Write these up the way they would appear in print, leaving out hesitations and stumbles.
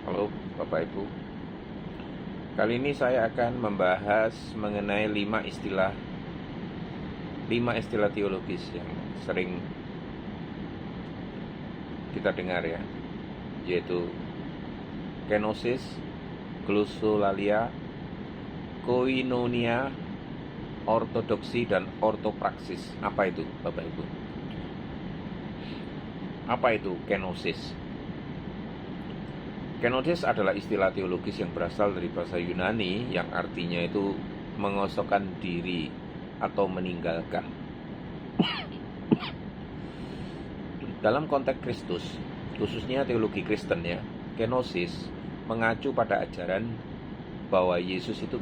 Halo Bapak Ibu. Kali ini saya akan membahas mengenai 5 istilah teologis yang sering kita dengar ya, yaitu kenosis, glosolalia, koinonia, ortodoksi, dan ortopraksis. Apa itu Bapak Ibu? Apa itu kenosis? Kenosis adalah istilah teologis yang berasal dari bahasa Yunani yang artinya itu mengosongkan diri atau meninggalkan. Dalam konteks Kristus, khususnya teologi Kristen ya, kenosis mengacu pada ajaran bahwa Yesus itu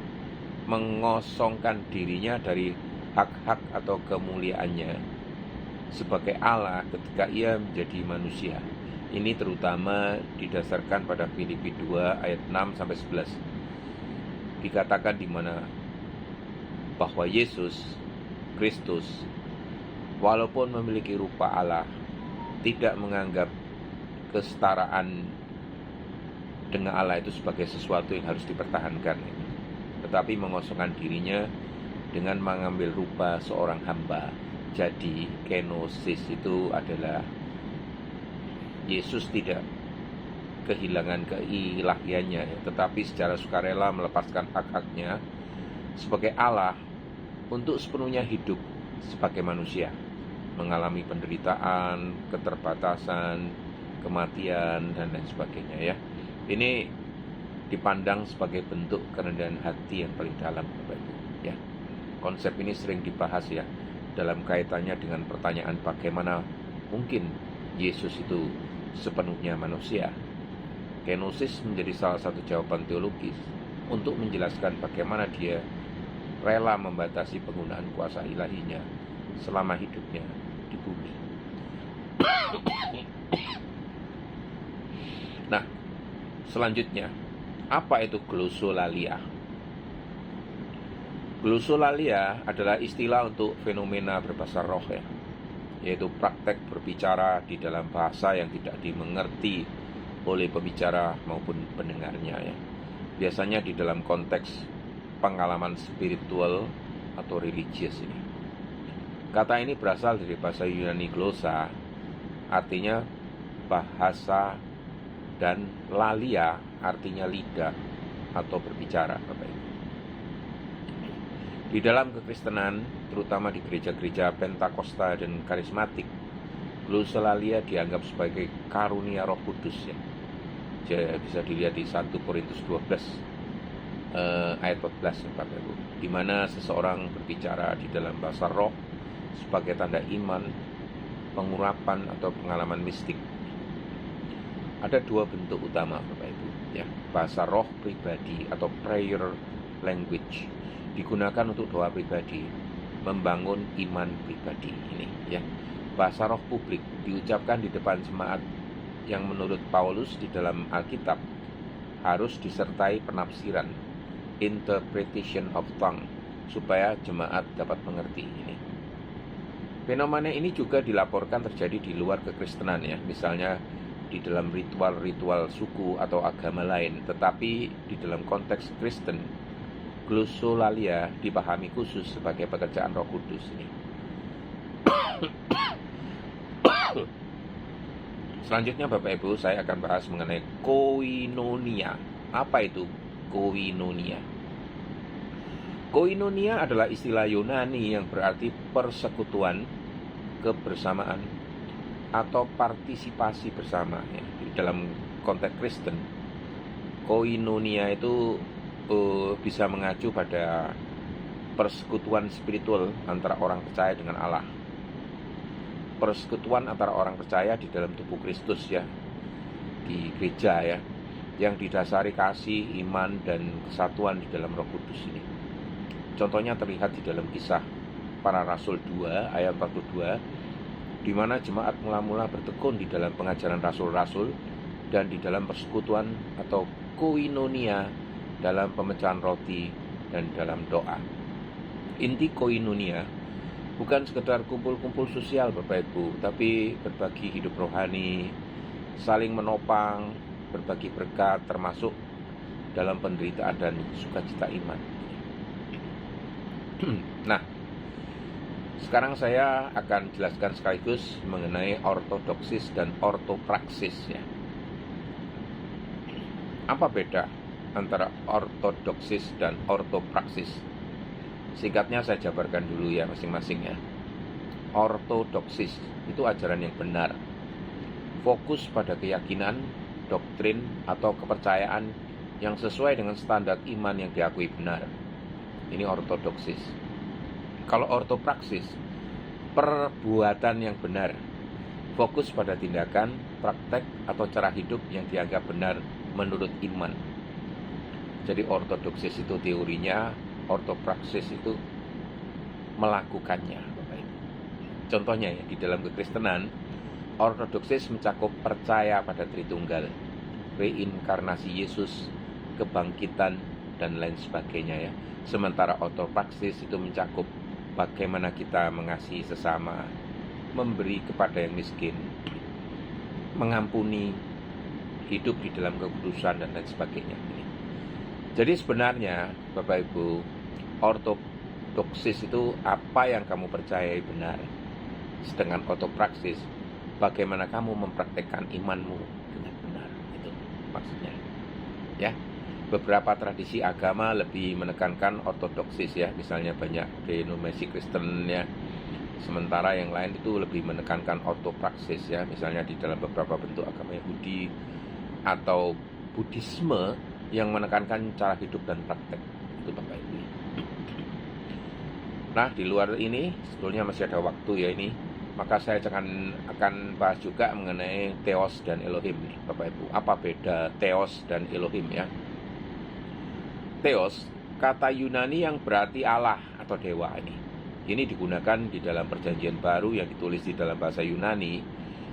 mengosongkan dirinya dari hak-hak atau kemuliaannya sebagai Allah ketika ia menjadi manusia. Ini terutama didasarkan pada Filipi 2 ayat 6 sampai 11. Dikatakan di mana bahwa Yesus Kristus walaupun memiliki rupa Allah tidak menganggap kesetaraan dengan Allah itu sebagai sesuatu yang harus dipertahankan, tetapi mengosongkan dirinya dengan mengambil rupa seorang hamba. Jadi kenosis itu adalah Yesus tidak kehilangan keilahiannya, tetapi secara sukarela melepaskan hak-haknya sebagai Allah untuk sepenuhnya hidup sebagai manusia, mengalami penderitaan, keterbatasan, kematian, dan lain sebagainya ya. Ini dipandang sebagai bentuk kerendahan hati yang paling dalam, Bapak Ibu ya. Konsep ini sering dibahas ya dalam kaitannya dengan pertanyaan bagaimana mungkin Yesus itu sepenuhnya manusia. Kenosis menjadi salah satu jawaban teologis untuk menjelaskan bagaimana dia rela membatasi penggunaan kuasa ilahinya selama hidupnya di bumi. Nah, selanjutnya, apa itu glosolalia? Glosolalia adalah istilah untuk fenomena berbahasa roh ya, yaitu praktek berbicara di dalam bahasa yang tidak dimengerti oleh pembicara maupun pendengarnya ya. Biasanya di dalam konteks pengalaman spiritual atau religius ini. Kata ini berasal dari bahasa Yunani glosa, artinya bahasa, dan lalia artinya lidah atau berbicara, Bapak Ibu. Di dalam kekristenan, terutama di gereja-gereja Pentakosta dan karismatik, glosolalia dianggap sebagai karunia Roh Kudus ya. Jadi bisa dilihat di 1 Korintus 12 ayat 14 ya, Bapak Ibu, di mana seseorang berbicara di dalam bahasa roh sebagai tanda iman, pengurapan atau pengalaman mistik. Ada 2 bentuk utama, Bapak Ibu ya. Bahasa roh pribadi atau prayer language digunakan untuk doa pribadi, membangun iman pribadi ini ya. Bahasa roh publik diucapkan di depan jemaat yang menurut Paulus di dalam Alkitab harus disertai penafsiran, interpretation of tongue, supaya jemaat dapat mengerti ini. Fenomena ini juga dilaporkan terjadi di luar kekristenan ya, misalnya di dalam ritual-ritual suku atau agama lain, tetapi di dalam konteks Kristen, glosolalia dipahami khusus sebagai pekerjaan Roh Kudus ini. Selanjutnya Bapak Ibu, saya akan bahas mengenai koinonia. Apa itu koinonia? Koinonia adalah istilah Yunani yang berarti persekutuan, kebersamaan, atau partisipasi bersama ya. Di dalam konteks Kristen, koinonia itu bisa mengacu pada persekutuan spiritual antara orang percaya dengan Allah. Persekutuan antara orang percaya di dalam tubuh Kristus ya, di gereja ya, yang didasari kasih, iman, dan kesatuan di dalam Roh Kudus ini. Contohnya terlihat di dalam Kisah Para Rasul 2 ayat 42, di mana jemaat mula-mula bertekun di dalam pengajaran rasul-rasul dan di dalam persekutuan atau koinonia dalam pemecahan roti dan dalam doa. Inti koinonia bukan sekedar kumpul-kumpul sosial Bapak Ibu, tapi berbagi hidup rohani, saling menopang, berbagi berkat, termasuk dalam penderitaan dan sukacita iman. Nah, sekarang saya akan jelaskan sekaligus mengenai ortodoksis dan ortopraksis ya. Apa beda antara ortodoksis dan ortopraksis? Singkatnya saya jabarkan dulu ya masing-masing ya. Ortodoksis itu ajaran yang benar, fokus pada keyakinan, doktrin, atau kepercayaan yang sesuai dengan standar iman yang diakui benar. Ini ortodoksis. Kalau ortopraksis, perbuatan yang benar, fokus pada tindakan, praktek, atau cara hidup yang dianggap benar menurut iman. Jadi ortodoksis itu teorinya, ortopraksis itu melakukannya. Contohnya ya, di dalam kekristenan, ortodoksis mencakup percaya pada Tritunggal, reinkarnasi Yesus, kebangkitan, dan lain sebagainya ya. Sementara ortopraksis itu mencakup bagaimana kita mengasihi sesama, memberi kepada yang miskin, mengampuni, hidup di dalam kekudusan, dan lain sebagainya. Jadi sebenarnya Bapak Ibu, ortodoksis itu apa yang kamu percayai benar. Sedangkan ortopraksis, bagaimana kamu mempraktekkan imanmu dengan benar. Itu maksudnya ya. Beberapa tradisi agama lebih menekankan ortodoksis ya, misalnya banyak denominasi Kristen ya. Sementara yang lain itu lebih menekankan ortopraksis ya, misalnya di dalam beberapa bentuk agama Yahudi atau Buddhisme yang menekankan cara hidup dan praktek. Itu Bapak Ibu. Nah, di luar ini sebetulnya masih ada waktu ya ini, maka saya akan bahas juga mengenai Theos dan Elohim nih Bapak Ibu. Apa beda Theos dan Elohim ya? Theos, kata Yunani yang berarti Allah atau dewa ini. Ini digunakan di dalam perjanjian baru yang ditulis di dalam bahasa Yunani.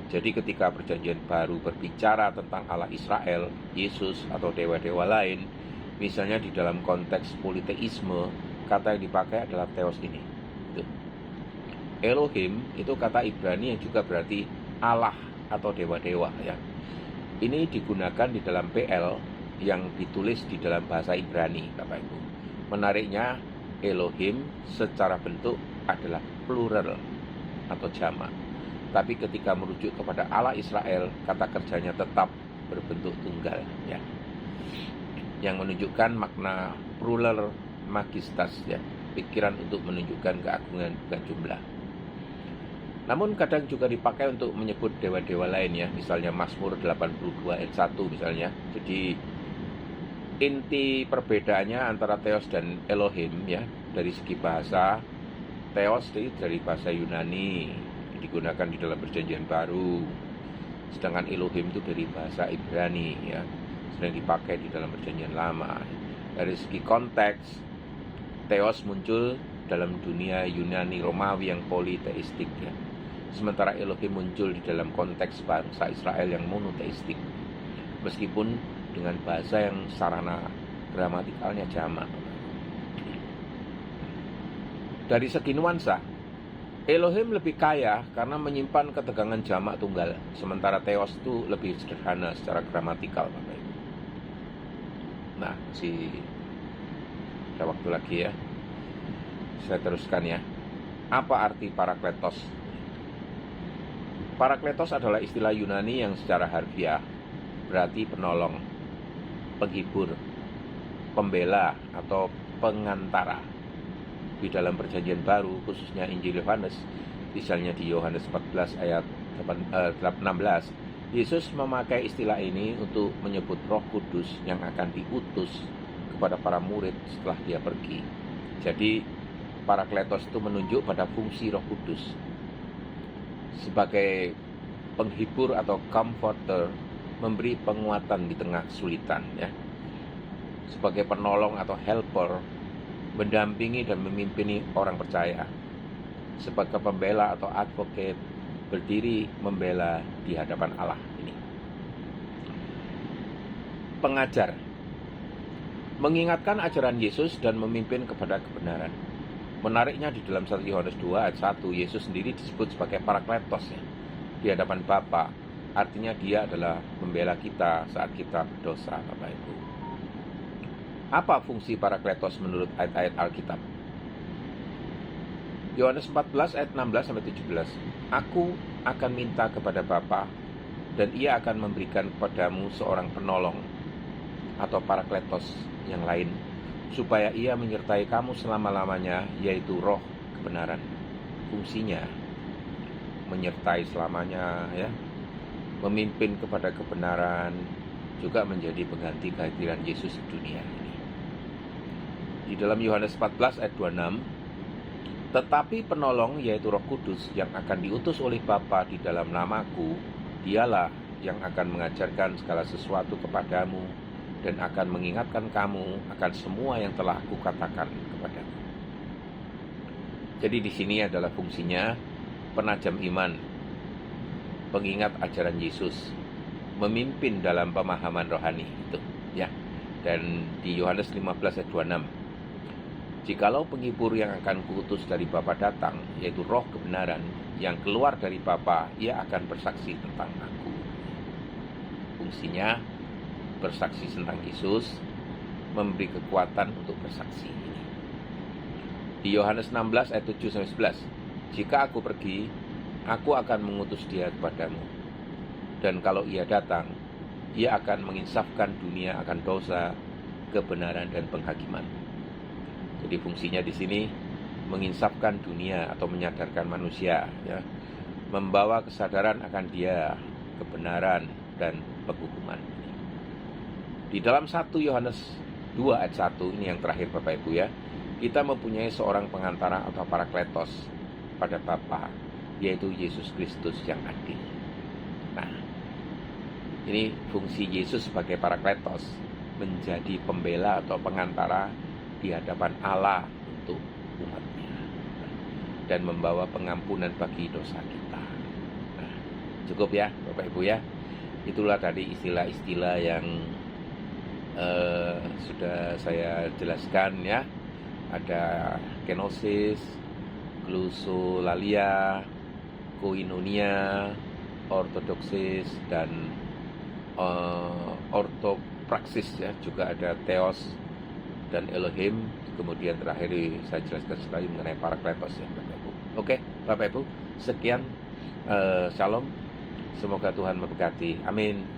Jadi ketika perjanjian baru berbicara tentang Allah Israel, Yesus atau dewa-dewa lain, misalnya di dalam konteks politeisme, kata yang dipakai adalah Theos ini. Elohim itu kata Ibrani yang juga berarti Allah atau dewa-dewa ya. Ini digunakan di dalam PL yang ditulis di dalam bahasa Ibrani Bapak Ibu. Menariknya, Elohim secara bentuk adalah plural atau jamak. Tapi ketika merujuk kepada Allah Israel, kata kerjanya tetap berbentuk tunggal ya. Yang menunjukkan makna plural magistas ya, pikiran untuk menunjukkan keagungan bukan jumlah. Namun kadang juga dipakai untuk menyebut dewa-dewa lain ya, misalnya Mazmur 82 ayat 1 misalnya. Jadi inti perbedaannya antara Theos dan Elohim ya, dari segi bahasa, Theos dari bahasa Yunani digunakan di dalam perjanjian baru, sedangkan Elohim itu dari bahasa Ibrani ya, sedang dipakai di dalam perjanjian lama. Dari segi konteks, Theos muncul dalam dunia Yunani Romawi yang politeistik ya, sementara Elohim muncul di dalam konteks bangsa Israel yang monoteistik, meskipun dengan bahasa yang sarana gramatikalnya jamak. Dari segi nuansa, Elohim lebih kaya karena menyimpan ketegangan jamak tunggal, sementara Theos itu lebih sederhana secara gramatikal Bapak Ibu. Nah, masih ada waktu lagi ya. Saya teruskan ya. Apa arti parakletos? Parakletos adalah istilah Yunani yang secara harfiah berarti penolong, penghibur, pembela, atau pengantara. Di dalam perjanjian baru, khususnya Injil Yohanes, misalnya di Yohanes 14 ayat 16, Yesus memakai istilah ini untuk menyebut Roh Kudus yang akan diutus kepada para murid setelah dia pergi. Jadi, parakletos itu menunjuk pada fungsi Roh Kudus sebagai penghibur atau comforter, memberi penguatan di tengah kesulitan ya. Sebagai penolong atau helper, mendampingi dan memimpini orang percaya. Sebagai pembela atau advocate, berdiri membela di hadapan Allah ini. Pengajar, mengingatkan ajaran Yesus dan memimpin kepada kebenaran. Menariknya di dalam 1 Yohanes 2 ayat 1, Yesus sendiri disebut sebagai parakletos ya, di hadapan Bapa, artinya dia adalah pembela kita saat kita berdosa, Bapak Ibu. Apa fungsi Parakletos menurut ayat-ayat Alkitab? Yohanes 14 ayat 16-17. Aku akan minta kepada Bapa, dan ia akan memberikan kepadamu seorang penolong atau Parakletos yang lain, supaya ia menyertai kamu selama-lamanya, yaitu Roh kebenaran. Fungsinya menyertai selamanya, ya, memimpin kepada kebenaran, juga menjadi pengganti kehadiran Yesus di dunia ini. Di dalam Yohanes 14 ayat 26, tetapi penolong yaitu Roh Kudus yang akan diutus oleh Bapa di dalam namaku, dialah yang akan mengajarkan segala sesuatu kepadamu dan akan mengingatkan kamu akan semua yang telah aku katakan kepadamu. Jadi di sini adalah fungsinya penajam iman, pengingat ajaran Yesus, memimpin dalam pemahaman rohani itu, ya. Dan di Yohanes 15 ayat 26, jikalau penghibur yang akan kuutus dari Bapa datang, yaitu Roh kebenaran yang keluar dari Bapa, ia akan bersaksi tentang aku. Fungsinya bersaksi tentang Yesus, memberi kekuatan untuk bersaksi. Di Yohanes 16 ayat 7-11, jika aku pergi, aku akan mengutus dia kepadamu. Dan kalau ia datang, ia akan menginsafkan dunia akan dosa, kebenaran, dan penghakiman. Jadi fungsinya di sini menginsafkan dunia atau menyadarkan manusia, ya, membawa kesadaran akan dia, kebenaran, dan penghukuman. Di dalam 1 Yohanes 2 ayat 1, ini yang terakhir Bapak Ibu, ya, kita mempunyai seorang pengantara atau Parakletos pada Bapa, yaitu Yesus Kristus yang adil. Nah, ini fungsi Yesus sebagai Parakletos, menjadi pembela atau pengantara di hadapan Allah untuk umatnya, dan membawa pengampunan bagi dosa kita. Nah, cukup ya Bapak Ibu, ya. Itulah tadi istilah-istilah yang sudah saya jelaskan, ya. Ada kenosis, glosolalia, koinonia, ortodoksis, dan ortopraksis, ya. Juga ada theos dan Elohim. Kemudian terakhir saya jelaskan sekali mengenai Parakletos, ya Bapak Ibu. Oke Bapak Ibu, sekian, shalom, semoga Tuhan memberkati, amin.